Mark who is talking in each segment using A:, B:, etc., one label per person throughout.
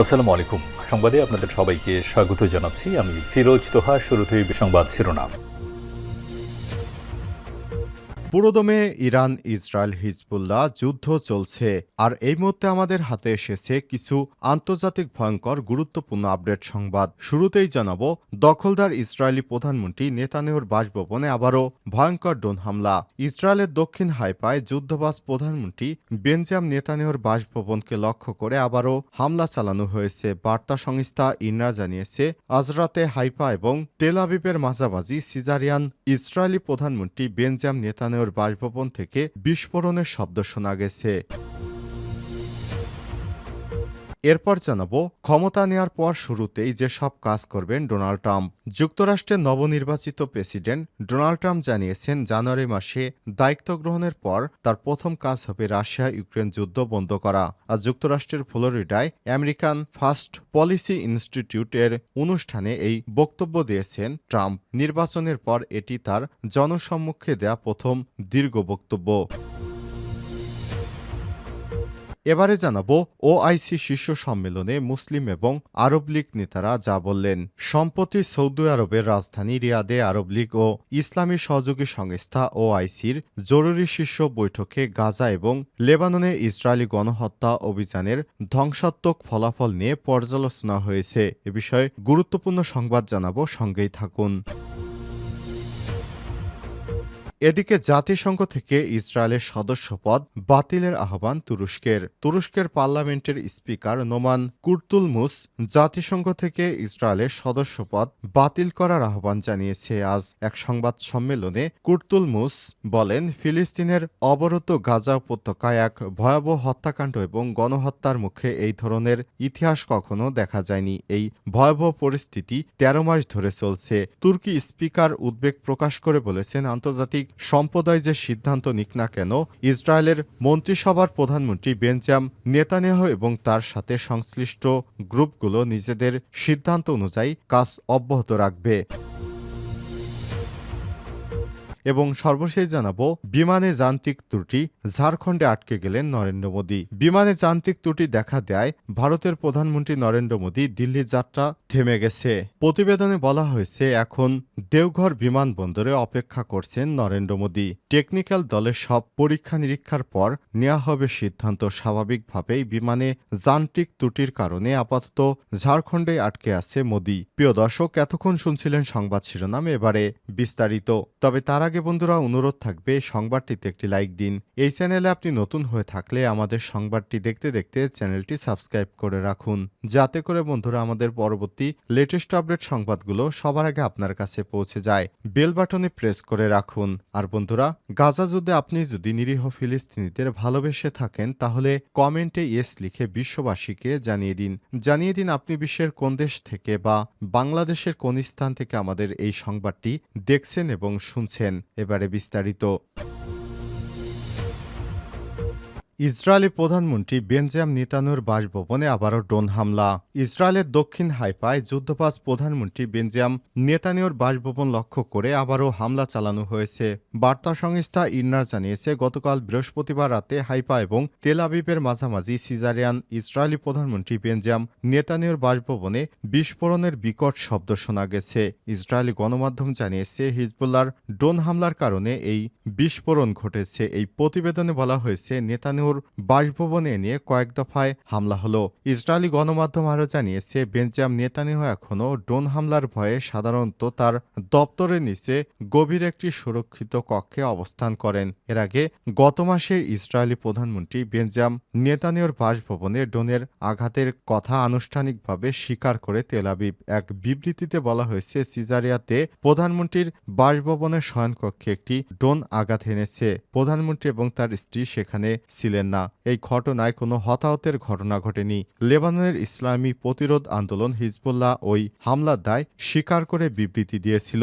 A: আসসালামু আলাইকুম। সংবাদে আপনাদের সবাইকে স্বাগত জানাচ্ছি। আমি ফিরোজ তোহা। শুরুতেই সংবাদ শিরোনাম।
B: পুরোদমে ইরান ইসরায়েল হিজবুল্লাহ যুদ্ধ চলছে, আর এই মুহূর্তে আমাদের হাতে এসেছে কিছু আন্তর্জাতিক ভয়ঙ্কর গুরুত্বপূর্ণ আপডেট সংবাদ। শুরুতেই জানাবো, দখলদার ইসরায়েলি প্রধানমন্ত্রী নেতানিয়াহুর বাসভবনে আবারও ভয়ঙ্কর ড্রোন হামলা। ইসরায়েলের দক্ষিণ হাইফায় যুদ্ধবাজ প্রধানমন্ত্রী বেঞ্জামিন নেতানিয়াহুর বাসভবনকে লক্ষ্য করে আবারও হামলা চালানো হয়েছে। বার্তা সংস্থা ইরনা জানিয়েছে, আজ রাতে হাইফা এবং তেল আবিবের মাঝামাঝি সিজারিয়ান ইসরায়েলি প্রধানমন্ত্রী বেঞ্জামিন নেতানিয়াহুর বাসভবন থেকে বিস্ফোরণের শব্দ শোনা গেছে। এরপর জানাবো, ক্ষমতা নেয়ার পর শুরুতেই যেসব কাজ করবেন ডোনাল্ড ট্রাম্প। যুক্তরাষ্ট্রের নবনির্বাচিত প্রেসিডেন্ট ডোনাল্ড ট্রাম্প জানিয়েছেন, জানুয়ারি মাসে দায়িত্ব গ্রহণের পর তার প্রথম কাজ হবে রাশিয়া ইউক্রেন যুদ্ধ বন্ধ করা। আর যুক্তরাষ্ট্রের ফ্লোরিডায় আমেরিকান ফার্স্ট পলিসি ইনস্টিটিউটের অনুষ্ঠানে এই বক্তব্য দিয়েছেন ট্রাম্প। নির্বাচনের পর এটি তার জনসম্মুখে দেয়া প্রথম দীর্ঘ বক্তব্য। এবারে জানাবো, ওআইসি শীর্ষ সম্মেলনে মুসলিম এবং আরব লীগ নেতারা যা বললেন। সম্প্রতি সৌদি আরবের রাজধানী রিয়াদে আরব লীগ ও ইসলামী সহযোগী সংস্থা ওআইসির জরুরি শীর্ষ বৈঠকে গাজা এবং লেবাননে ইসরায়েলি গণহত্যা অভিযানের ধ্বংসাত্মক ফলাফল নিয়ে পর্যালোচনা হয়েছে। এ বিষয়ে গুরুত্বপূর্ণ সংবাদ জানাবো, সঙ্গেই থাকুন। এদিকে জাতিসংঘ থেকে ইসরায়েলের সদস্যপদ বাতিলের আহ্বান তুরস্কের পার্লামেন্টের স্পিকার নোমান কুরতুলমুস জাতিসংঘ থেকে ইসরায়েলের সদস্যপদ বাতিল করার আহ্বান জানিয়েছে। আজ এক সংবাদ সম্মেলনে কুরতুলমুস বলেন, ফিলিস্তিনের অবরুদ্ধ গাজা উপত্যকায় এক ভয়াবহ হত্যাকাণ্ড এবং গণহত্যার মুখে এই ধরনের ইতিহাস কখনো দেখা যায়নি। এই ভয়াবহ পরিস্থিতি ১৩ মাস ধরে চলছে। তুর্কি স্পিকার উদ্বেগ প্রকাশ করে বলেছেন, আন্তর্জাতিক সম্প্রদায় যে সিদ্ধান্ত নিক না কেন, ইসরায়েলের মন্ত্রিসভার প্রধানমন্ত্রী বেঞ্জামিন নেতানিয়াহু এবং তার সাথে সংশ্লিষ্ট গ্রুপগুলো নিজেদের সিদ্ধান্ত অনুযায়ী কাজ অব্যাহত রাখবে। এবং সর্বশেষ জানাবো, বিমানে যান্ত্রিক ত্রুটি, ঝাড়খণ্ডে আটকে গেলেন নরেন্দ্র মোদী। বিমানে যান্ত্রিক ত্রুটি দেখা দেয় ভারতের প্রধানমন্ত্রী নরেন্দ্র মোদী দিল্লি যাত্রা থেমে গেছে। প্রতিবেদনে বলা হয়েছে, এখন দেওঘর বিমানবন্দরে অপেক্ষা করছেন নরেন্দ্র মোদী। টেকনিক্যাল দলের সব পরীক্ষা নিরীক্ষার পর নেওয়া হবে সিদ্ধান্ত। স্বাভাবিকভাবেই বিমানে যান্ত্রিক ত্রুটির কারণে আপাতত ঝাড়খণ্ডে আটকে আছে মোদী। প্রিয় দর্শক, এতক্ষণ শুনছিলেন সংবাদ শিরোনাম, এবারে বিস্তারিত। তবে তার আগে বন্ধুরা, অনুরোধ থাকবে সংবাদটিতে একটি লাইক দিন। এই চ্যানেলে আপনি নতুন হয়ে থাকলে আমাদের সংবাদটি দেখতে দেখতে চ্যানেলটি সাবস্ক্রাইব করে রাখুন, যাতে করে বন্ধুরা আমাদের পরবর্তী লেটেস্ট আপডেট সংবাদগুলো সবার আগে আপনার কাছে পৌঁছে যায়। বেল বাটনে প্রেস করে রাখুন। আর বন্ধুরা, গাজা যুদ্ধে আপনি যদি নিরীহ ফিলিস্তিনিদের ভালোবেসে থাকেন, তাহলে কমেন্টে ইয়েস লিখে বিশ্ববাসীকে জানিয়ে দিন আপনি বিশ্বের কোন দেশ থেকে বা বাংলাদেশের কোন স্থান থেকে আমাদের এই সংবাদটি দেখছেন এবং শুনছেন। এবারে বিস্তারিত। ইসরায়েলি প্রধানমন্ত্রী বেঞ্জামিন নেতানিয়াহুর বাসভবনে আবারও ড্রোন হামলা। ইসরায়েলের দক্ষিণ হাইফায় যুদ্ধবাজ প্রধানমন্ত্রী বেঞ্জামিন নেতানিয়াহুর বাসভবন লক্ষ্য করে আবারও হামলা চালানো হয়েছে। বার্তা সংস্থা ইরনা জানিয়েছে, গতকাল বৃহস্পতিবার রাতে হাইফা এবং তেল আবিবের মাঝামাঝি সিজারিয়ান ইসরায়েলি প্রধানমন্ত্রী বেঞ্জামিন নেতানিয়াহুর বাসভবনে বিস্ফোরণের বিকট শব্দ শোনা গেছে। ইসরায়েলি গণমাধ্যম জানিয়েছে, হিজবুল্লাহর ড্রোন হামলার কারণে এই বিস্ফোরণ ঘটেছে। এই প্রতিবেদনে বলা হয়েছে, নেতানিয়াহুর বাসভবনে নিয়ে কয়েক দফায় হামলা হলো। ইসরায়েলি গণমাধ্যম আরও জানিয়েছে, বেঞ্জামিন নেতানিয়াহু এখনও ড্রোন হামলার ভয়ে সাধারণত তার দপ্তরের নিচে গভীর একটি সুরক্ষিত কক্ষে অবস্থান করেন। এর আগে গত মাসে ইসরায়েলি প্রধানমন্ত্রী বেঞ্জামিন নেতানিয়াহুর বাসভবনে ড্রোনের আঘাতের কথা আনুষ্ঠানিকভাবে স্বীকার করে তেল আবিব। এক বিবৃতিতে বলা হয়েছে, সিজারিয়াতে প্রধানমন্ত্রীর বাসভবনের শয়নকক্ষে একটি ড্রোন আঘাত এনেছে। প্রধানমন্ত্রী এবং তার স্ত্রী সেখানে ছিলেন না। এই ঘটনায় কোনো হতাহতের ঘটনা ঘটেনি। লেবাননের ইসলামী প্রতিরোধ আন্দোলন হিজবুল্লাহ ওই হামলার দায় স্বীকার করে বিবৃতি দিয়েছিল।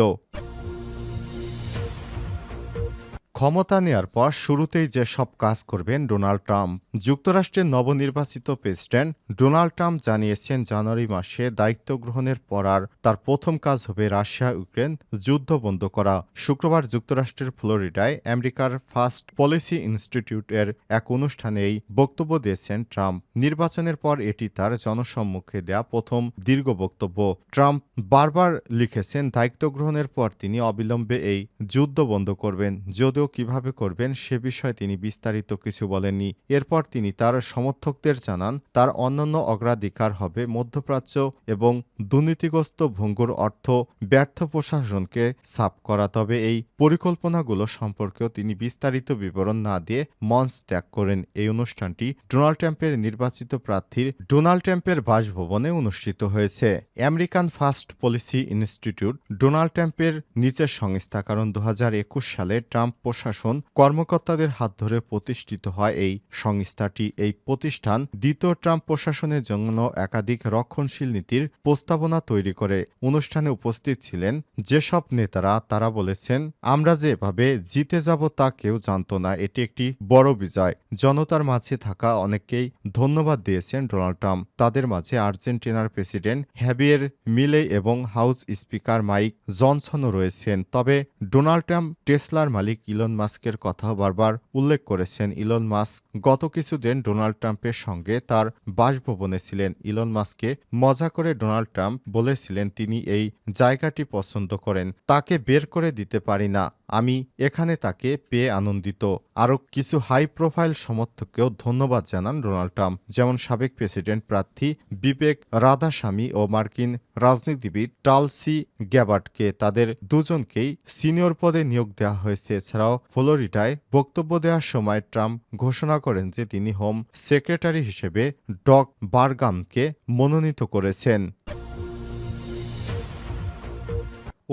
B: ক্ষমতা নেয়ার পর শুরুতেই যে সব কাজ করবেন ডোনাল্ড ট্রাম্প। যুক্তরাষ্ট্রের নবনির্বাচিত প্রেসিডেন্ট ডোনাল্ড ট্রাম্প জানিয়েছেন জানুয়ারি মাসে দায়িত্ব গ্রহণের পর তার প্রথম কাজ হবে রাশিয়া ইউক্রেন যুদ্ধ বন্ধ করা। শুক্রবার যুক্তরাষ্ট্রের ফ্লোরিডায় আমেরিকার ফার্স্ট পলিসি ইনস্টিটিউটের এক অনুষ্ঠানে এই বক্তব্য দিয়েছেন ট্রাম্প। নির্বাচনের পর এটি তার জনসম্মুখে দেয়া প্রথম দীর্ঘ বক্তব্য। ট্রাম্প বারবার লিখেছেন দায়িত্ব গ্রহণের পর তিনি অবিলম্বে এই যুদ্ধ বন্ধ করবেন, যদিও কিভাবে করবেন সে বিষয়ে তিনি বিস্তারিত কিছু বলেননি। এরপর তিনি তার সমর্থকদের জানান তার অন্যান্য অগ্রাধিকার হবে মধ্যপ্রাচ্য এবং দুর্নীতিগ্রস্ত ভঙ্গুর অর্থ ব্যর্থ প্রশাসনকে সাফ করা। তবে এই পরিকল্পনাগুলো সম্পর্কেও তিনি বিস্তারিত বিবরণ না দিয়ে মঞ্চ ত্যাগ করেন। এই অনুষ্ঠানটি ডোনাল্ড ট্রাম্পের নির্বাচিত প্রার্থীর ডোনাল্ড ট্রাম্পের বাসভবনে অনুষ্ঠিত হয়েছে। American first policy institute Donald ট্রাম্পের নিচের সংস্থা, কারণ 2021 সালে ট্রাম্প প্রশাসন কর্মকর্তাদের হাত ধরে প্রতিষ্ঠিত হয় এই সংস্থাটি। এই প্রতিষ্ঠান দ্বিতীয় ট্রাম্প প্রশাসনের জন্য একাধিক রক্ষণশীল নীতির প্রস্তাবনা তৈরি করে। অনুষ্ঠানে উপস্থিত ছিলেন যেসব নেতারা তারা বলেছেন, আমরা যেভাবে জিতে যাব তা কেউ জানত না। এটি একটি বড় বিজয়। জনতার মাঝে থাকা অনেককেই ধন্যবাদ দিয়েছেন ডোনাল্ড ট্রাম্প। তাদের মাঝে আর্জেন্টিনার প্রেসিডেন্ট হ্যাভিয়ের মিলেই এবং হাউস স্পিকার মাইক জনসনও রয়েছেন। তবে ডোনাল্ড ট্রাম্প টেসলার মালিক ইলন মাস্কের কথাও বারবার উল্লেখ করেছেন। ইলন মাস্ক গত কিছুদিন ডোনাল্ড ট্রাম্পের সঙ্গে তার বাসভবনে ছিলেন। ইলন মাস্ককে মজা করে ডোনাল্ড ট্রাম্প বলেছিলেন তিনি এই জায়গাটি পছন্দ করেন, তাকে বের করে দিতে পারি না, আমি এখানে তাকে পেয়ে আনন্দিত। আরও কিছু হাই প্রোফাইল সমর্থককেও ধন্যবাদ জানান ডোনাল্ড ট্রাম্প, যেমন সাবেক প্রেসিডেন্ট প্রার্থী বিবেক রাধাস্বামী ও মার্কিন রাজনীতিবিদ টালসি গ্যাবার্ডকে। তাদের দুজনকেই সিনিয়র পদে নিয়োগ দেওয়া হয়েছে। এছাড়াও ফ্লোরিডায় বক্তব্য দেওয়ার সময় ট্রাম্প ঘোষণা করেন যে তিনি হোম সেক্রেটারি হিসেবে ডগ বারগামকে মনোনীত করেছেন।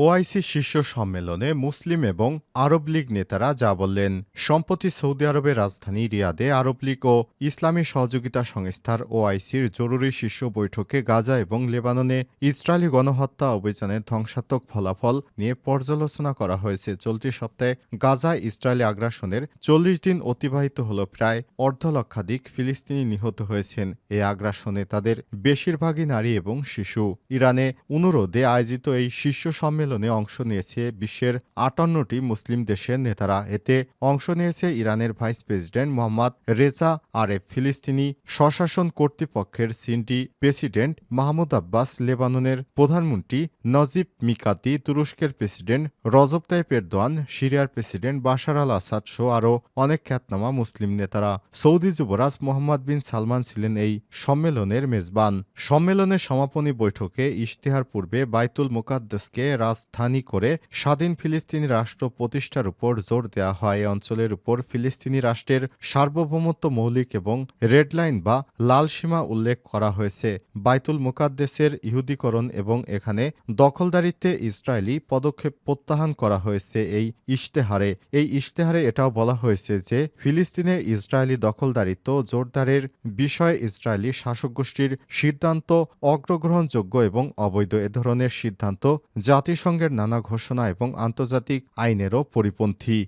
B: ওআইসি শীর্ষ সম্মেলনে মুসলিম এবং আরব লীগ নেতারা যা বললেন। সম্প্রতি সৌদি আরবের রাজধানী রিয়াদে আরব লীগ ও ইসলামী সহযোগিতা সংস্থার ওআইসির জরুরি শীর্ষ বৈঠকে গাজা এবং লেবাননে ইসরায়েলি গণহত্যা অভিযানের ধ্বংসাত্মক ফলাফল নিয়ে পর্যালোচনা করা হয়েছে। চলতি সপ্তাহে গাজায় ইসরায়েলি আগ্রাসনের 40 দিন অতিবাহিত হল। প্রায় অর্ধলক্ষাধিক ফিলিস্তিনি নিহত হয়েছেন। এই আগ্রাসনে তাদের বেশিরভাগই নারী এবং শিশু। ইরানে অনুরোধে আয়োজিত এই শীর্ষ সম্মেলনে অংশ নিয়েছে বিশ্বের 58টি মুসলিম দেশের নেতারা। এতে অংশ নিয়েছে ইরানের ভাইস প্রেসিডেন্ট মোহাম্মদ রেজা আরেফ, ফিলিস্তিনি স্বশাসন কর্তৃপক্ষের সিনটি প্রেসিডেন্ট মাহমুদ আব্বাস, লেবাননের প্রধানমন্ত্রী নজিব মিকাতি, তুরস্কের প্রেসিডেন্ট রজব তাইপ এরদোয়ান, সিরিয়ার প্রেসিডেন্ট বাশার আল আসাদ সহ আরও অনেক খ্যাতনামা মুসলিম নেতারা। সৌদি যুবরাজ মোহাম্মদ বিন সালমান ছিলেন এই সম্মেলনের মেজবান। সম্মেলনের সমাপনী বৈঠকে ইশতেহার পূর্বে বাইতুল মুকাদ্দাসকে রাজধানী করে স্বাধীন ফিলিস্তিনি রাষ্ট্র প্রতিষ্ঠার উপর জোর দেওয়া হয়। এই অঞ্চলের উপর ফিলিস্তিনি রাষ্ট্রের সার্বভৌমত্ব মৌলিক এবং রেড লাইন বা লাল সীমা উল্লেখ করা হয়েছে। বাইতুল মুকাদ্দাসের ইহুদীকরণ এবং এখানে দখলদারিত্বে ইসরায়েলি পদক্ষেপ প্রত্যাহার করা হয়েছে। এই ইশতেহারে এটাও বলা হয়েছে যে ফিলিস্তিনে ইসরায়েলি দখলদারিত্ব জোরদারের বিষয়ে ইসরায়েলি শাসক গোষ্ঠীর সিদ্ধান্ত অগ্রগ্রহণযোগ্য এবং অবৈধ। এ ধরনের সিদ্ধান্ত জাতিসংঘের নানা ঘোষণা এবং আন্তর্জাতিক আইনেরও পরিপন্থী।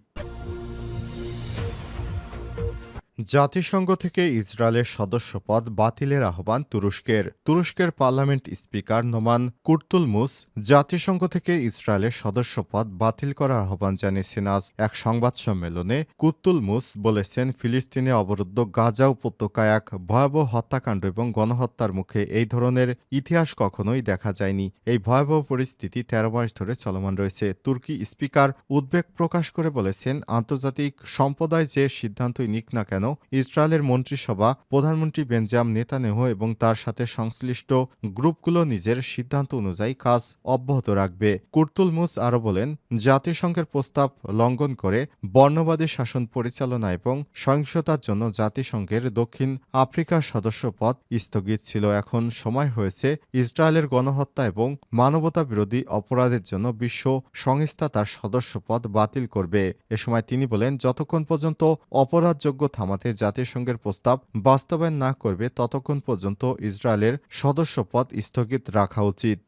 B: জাতিসংঘ থেকে ইসরায়েলের সদস্যপদ বাতিলের আহ্বান তুরস্কের পার্লামেন্ট স্পিকার নোমান কুর্তুলমুস জাতিসংঘ থেকে ইসরায়েলের সদস্যপদ বাতিল করার আহ্বান জানিয়েছেন। আজ এক সংবাদ সম্মেলনে কুর্তুলমুস বলেছেন, ফিলিস্তিনে অবরুদ্ধ গাজা উপত্যকায় এক ভয়াবহ হত্যাকাণ্ড এবং গণহত্যার মুখে এই ধরনের ইতিহাস কখনোই দেখা যায়নি। এই ভয়াবহ পরিস্থিতি 13 মাস ধরে চলমান রয়েছে। তুর্কি স্পিকার উদ্বেগ প্রকাশ করে বলেছেন, আন্তর্জাতিক সম্প্রদায় যে সিদ্ধান্তই নিক না কেন ইসরায়েলের মন্ত্রিসভা প্রধানমন্ত্রী বেঞ্জামিন নেতানিয়াহু এবং তার সাথে সংশ্লিষ্ট গ্রুপগুলো নিজের সিদ্ধান্ত অনুযায়ী কাজ অব্যাহত রাখবে। কুর্তুলমুস আরও বলেন, জাতিসংঘের প্রস্তাব লঙ্ঘন করে বর্ণবাদী শাসন পরিচালনা এবং সহিংসতার জন্য জাতিসংঘের দক্ষিণ আফ্রিকার সদস্যপদ স্থগিত ছিল। এখন সময় হয়েছে ইসরায়েলের গণহত্যা এবং মানবতা বিরোধী অপরাধের জন্য বিশ্ব সংস্থা তার সদস্যপদ বাতিল করবে। এ সময় তিনি বলেন, যতক্ষণ পর্যন্ত অপরাধযোগ্য থামাতে জাতিসংঘের প্রস্তাব বাস্তবায়ন না করবে ততক্ষণ পর্যন্ত ইসরায়েলের সদস্যপদ স্থগিত রাখা উচিত।